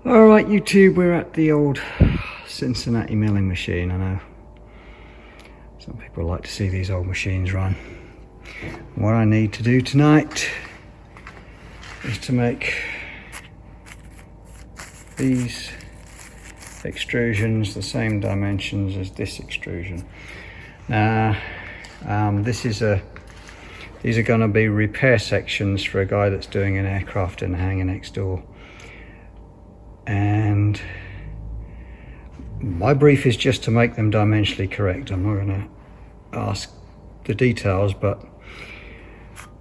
Alright YouTube, we're at the old Cincinnati milling machine. I know some people like to see these old machines run. What I need to do tonight is to make these extrusions the same dimensions as this extrusion. Now these are going to be repair sections for a guy that's doing an aircraft in the hangar next door. And my brief is just to make them dimensionally correct. I'm not going to ask the details, but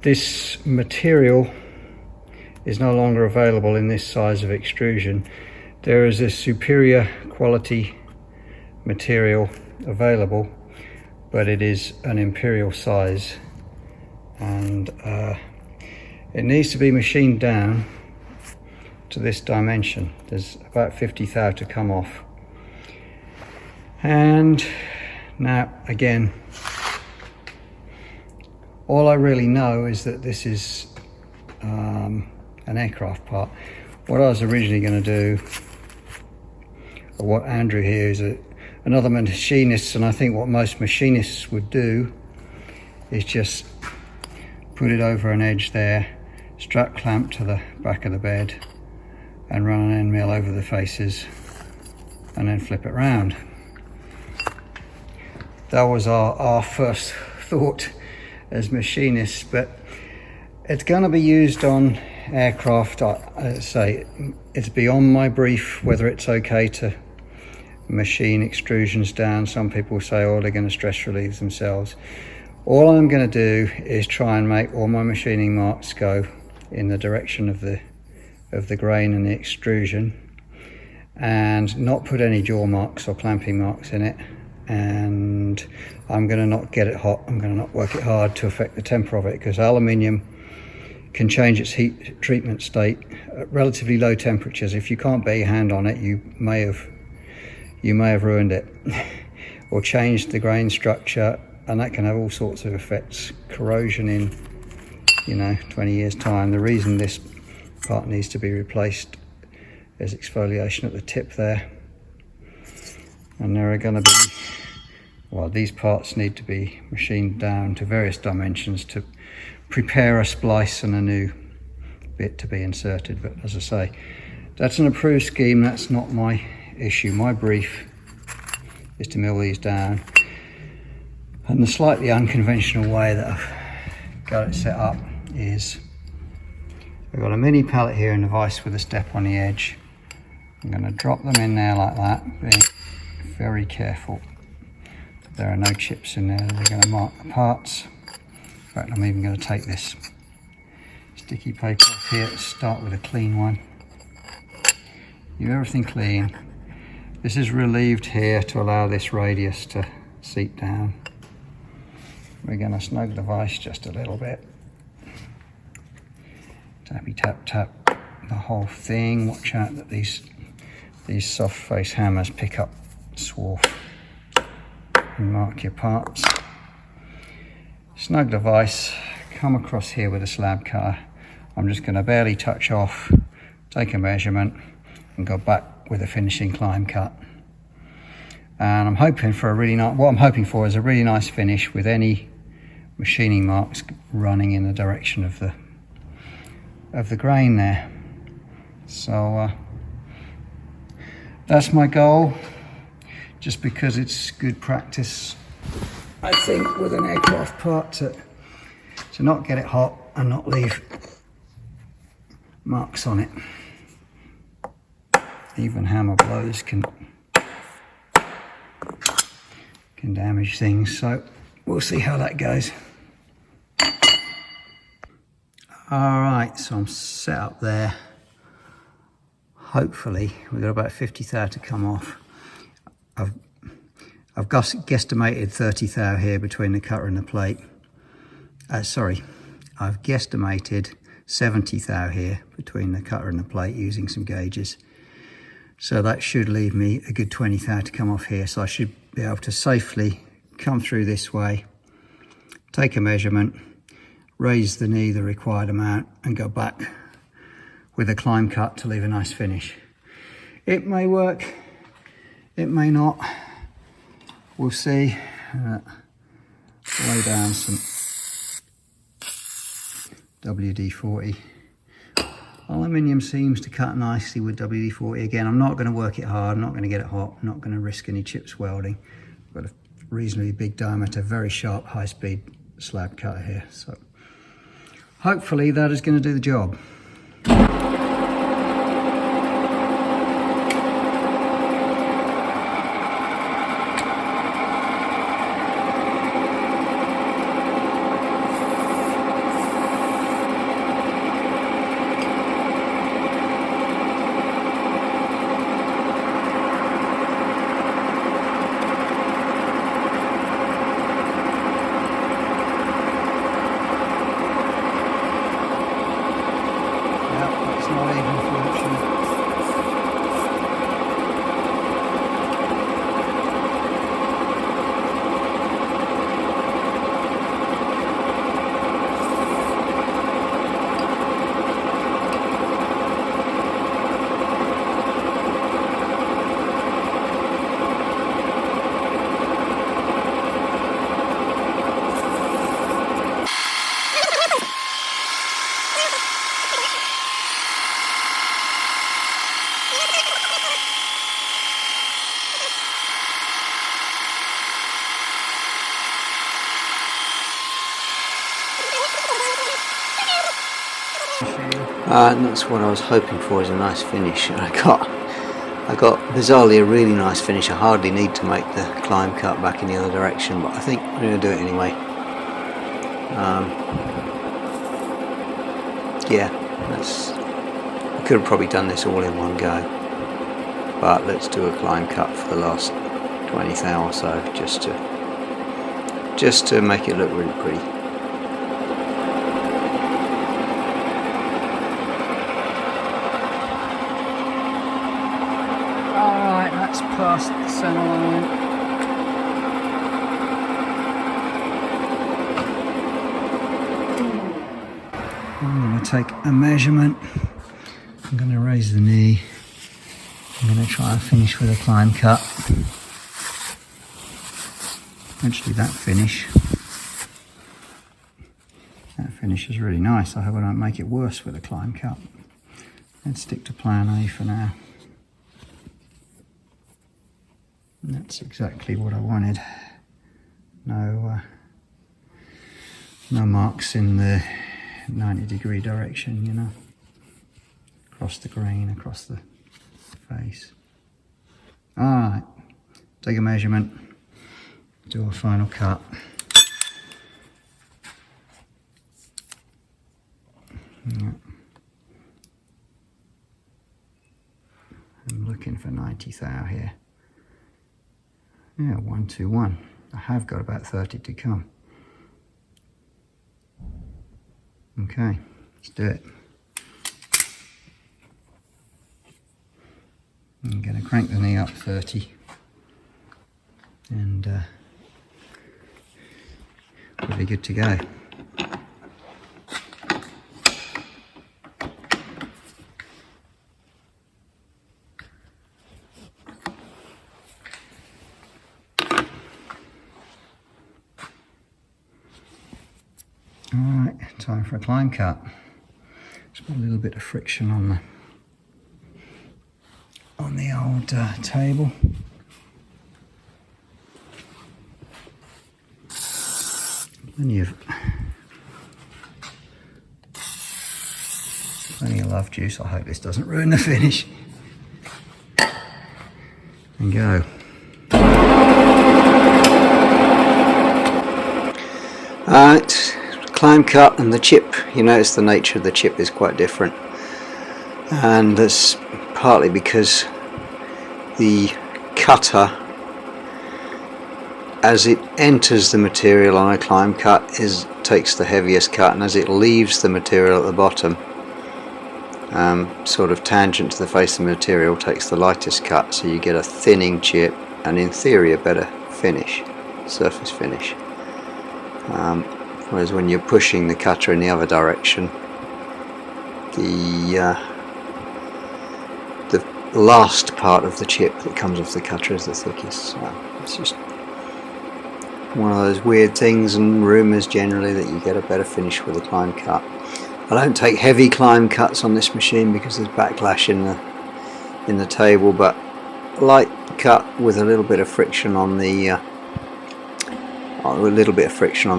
this material is no longer available in this size of extrusion. There is a superior quality material available, but it is an imperial size, and it needs to be machined down to this dimension. There's about 50 thou to come off. And now again, all I really know is that this is an aircraft part. What I was originally going to do, or what Andrew here is another machinist, and I think what most machinists would do, is just put it over an edge there, strap clamp to the back of the bed, and run an end mill over the faces, and then flip it round. That was our first thought as machinists, but it's going to be used on aircraft. I say it's beyond my brief whether it's okay to machine extrusions down. Some people say, oh, they're going to stress relieve themselves. All I'm going to do is try and make all my machining marks go in the direction of the grain and the extrusion, and not put any jaw marks or clamping marks in it. And I'm going to not get it hot. I'm going to not work it hard to affect the temper of it, because aluminium can change its heat treatment state at relatively low temperatures. If you can't bear your hand on it, you may have ruined it or changed the grain structure, and that can have all sorts of effects. Corrosion in 20 years time. The reason this part needs to be replaced is exfoliation at the tip there, and there are going to be, well, these parts need to be machined down to various dimensions to prepare a splice and a new bit to be inserted. But as I say, that's an approved scheme. That's not my issue. My brief is to mill these down, and the slightly unconventional way that I've got it set up is I've got a mini pallet here in the vise with a step on the edge. I'm going to drop them in there like that, being very careful. There are no chips in there. They're going to mark the parts. In fact, I'm even going to take this sticky paper off here. Start with a clean one. Leave everything clean. This is relieved here to allow this radius to seep down. We're going to snug the vise just a little bit. Tappy tap tap the whole thing. Watch out that these soft face hammers pick up swarf. And mark your parts. Snug the vise. Come across here with a slab cutter. I'm just going to barely touch off, take a measurement, and go back with a finishing climb cut. And I'm hoping for what I'm hoping for is a really nice finish with any machining marks running in the direction of the grain there. So that's my goal, just because it's good practice, I think, with an aircraft part to not get it hot and not leave marks on it. Even hammer blows can damage things, so we'll see how that goes. Alright, so I'm set up there. Hopefully we've got about 50 thou to come off. I've guesstimated 30 thou here between the cutter and the plate. I've guesstimated 70 thou here between the cutter and the plate using some gauges. So that should leave me a good 20 thou to come off here. So I should be able to safely come through this way, take a measurement, raise the knee the required amount, and go back with a climb cut to leave a nice finish. It may work, it may not. We'll see. Lay down some WD-40. Aluminium seems to cut nicely with WD-40. Again, I'm not going to work it hard, I'm not going to get it hot, I'm not going to risk any chips welding. I've got a reasonably big diameter, very sharp, high-speed slab cutter here. So hopefully that is going to do the job. And that's what I was hoping for, is a nice finish. I got bizarrely a really nice finish. I hardly need to make the climb cut back in the other direction, but I think I'm going to do it anyway. Yeah, I could have probably done this all in one go, but let's do a climb cut for the last 20th thou or so, just to make it look really pretty. Alright, that's past the centre line. I'm going to take a measurement. I'm going to raise the knee. I'm going to try and finish with a climb cut. Actually, that finish is really nice. I hope I don't make it worse with a climb cut. Let's stick to plan A for now. And that's exactly what I wanted. No marks in the 90-degree direction, you know, across the grain, across the face. Alright, take a measurement, do a final cut. Yeah. I'm looking for 90th thou here. Yeah, 121. I have got about 30 to come. Okay, let's do it. I'm going to crank the knee up 30 and we'll be good to go. Alright, time for a climb cut. Just put a little bit of friction on the old table. Plenty of love juice. I hope this doesn't ruin the finish. And go. Alright, climb cut, and the chip, you notice the nature of the chip is quite different, and that's partly because the cutter, as it enters the material on a climb cut, takes the heaviest cut, and as it leaves the material at the bottom, sort of tangent to the face of the material, takes the lightest cut, so you get a thinning chip and in theory a better finish, surface finish. Whereas when you're pushing the cutter in the other direction, the last part of the chip that comes off the cutter is the thickest. So it's just one of those weird things and rumours generally that you get a better finish with a climb cut. I don't take heavy climb cuts on this machine because there's backlash in the table, but light cut with a little bit of friction on the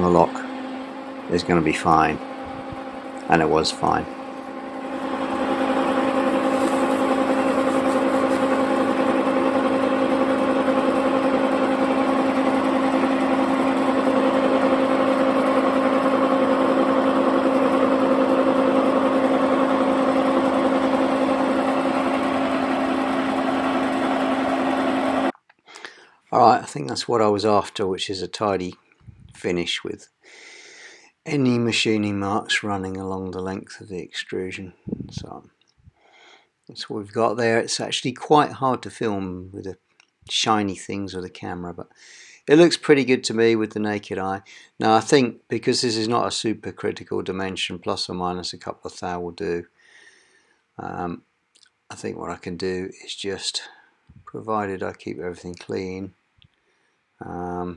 lock is going to be fine, and it was fine. Alright, I think that's what I was after, which is a tidy finish with any machining marks running along the length of the extrusion. So that's what we've got there. It's actually quite hard to film with the shiny things with the camera, but it looks pretty good to me with the naked eye. Now I think because this is not a super critical dimension, plus or minus a couple of thou will do. I think what I can do is just, provided I keep everything clean, it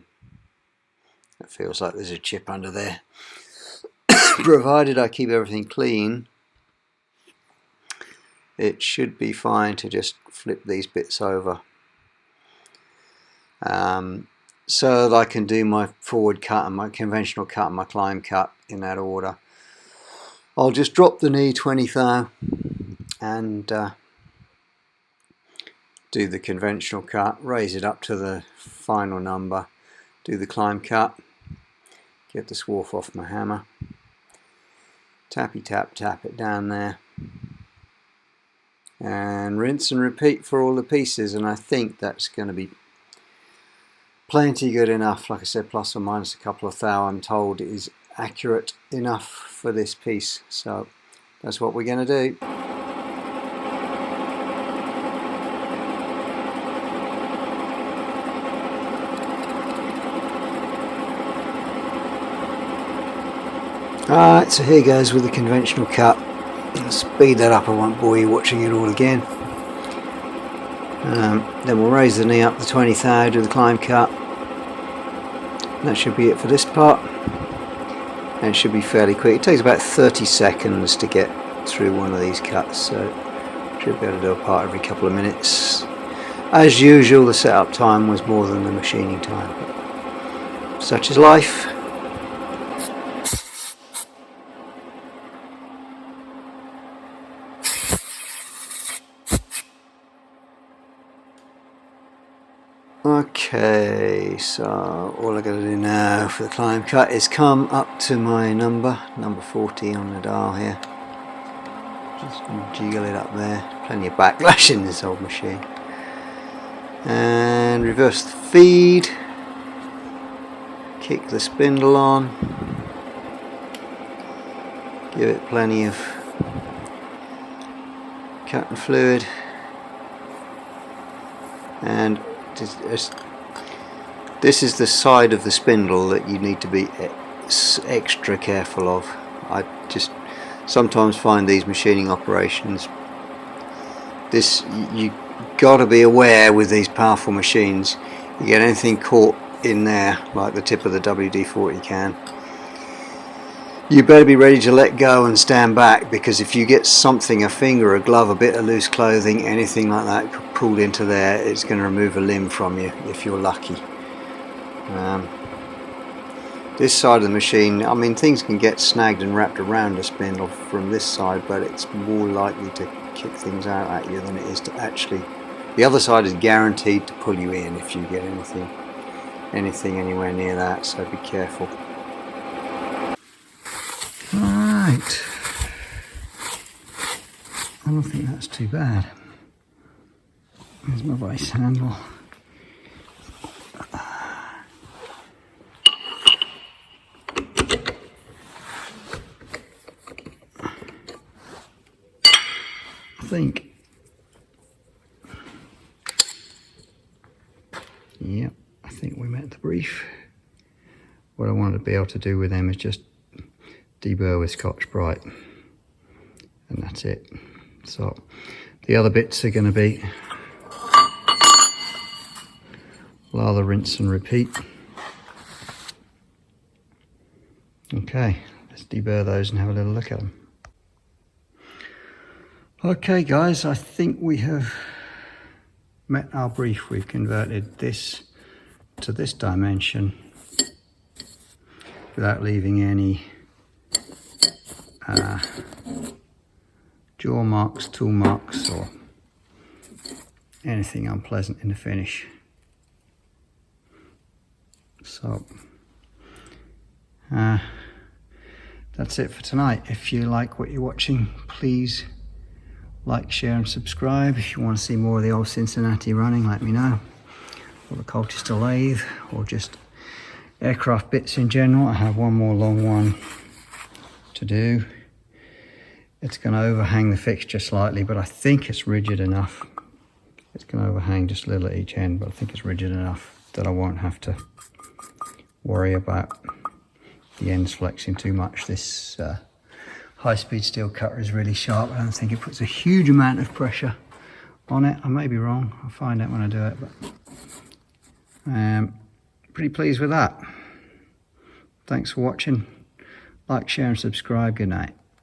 feels like there's a chip under there. Provided I keep everything clean, it should be fine to just flip these bits over, so that I can do my forward cut and my conventional cut and my climb cut in that order. I'll just drop the knee 20 thou and do the conventional cut, raise it up to the final number, do the climb cut, get the swarf off my hammer, tappy tap it down there, and rinse and repeat for all the pieces, and I think that's going to be plenty good enough. Like I said, plus or minus a couple of thou, I'm told it is accurate enough for this piece, so that's what we're going to do. Alright, so here goes with the conventional cut. I'll speed that up, I won't bore you watching it all again. Then we'll raise the knee up to 20 thou, do the climb cut. That should be it for this part. And it should be fairly quick. It takes about 30 seconds to get through one of these cuts, so should be able to do a part every couple of minutes. As usual, the setup time was more than the machining time. But such is life. Okay, so all I got to do now for the climb cut is come up to my number 40 on the dial here. Just jiggle it up there. Plenty of backlash in this old machine. And reverse the feed. Kick the spindle on. Give it plenty of cutting fluid. And this is the side of the spindle that you need to be extra careful of. I just sometimes find these machining operations, you got to be aware with these powerful machines. You get anything caught in there, like the tip of the WD-40 can, you better be ready to let go and stand back, because if you get something, a finger, a glove, a bit of loose clothing, anything like that pulled into there, it's going to remove a limb from you if you're lucky. This side of the machine, I mean, things can get snagged and wrapped around a spindle from this side, but it's more likely to kick things out at you than it is to actually, the other side is guaranteed to pull you in if you get anything anywhere near that, so be careful. Right, I don't think that's too bad. There's my vice handle. I think we met the brief. What I want to be able to do with them is just deburr with Scotch Brite, and that's it. So The other bits are going to be lather, rinse and repeat. Okay, let's deburr those and have a little look at them. Okay guys, I think we have met our brief. We've converted this to this dimension without leaving any jaw marks, tool marks or anything unpleasant in the finish. So that's it for tonight. If you like what you're watching, please like, share and subscribe. If you want to see more of the old Cincinnati running, let me know. Or the Colchester lathe, or just aircraft bits in general. I have one more long one to do. It's going to overhang the fixture slightly, but I think it's rigid enough. It's going to overhang just a little at each end, but I think it's rigid enough that I won't have to worry about the ends flexing too much. This high-speed steel cutter is really sharp. I don't think it puts a huge amount of pressure on it. I may be wrong. I'll find out when I do it, but pretty pleased with that. Thanks for watching. Like, share and subscribe. Good night.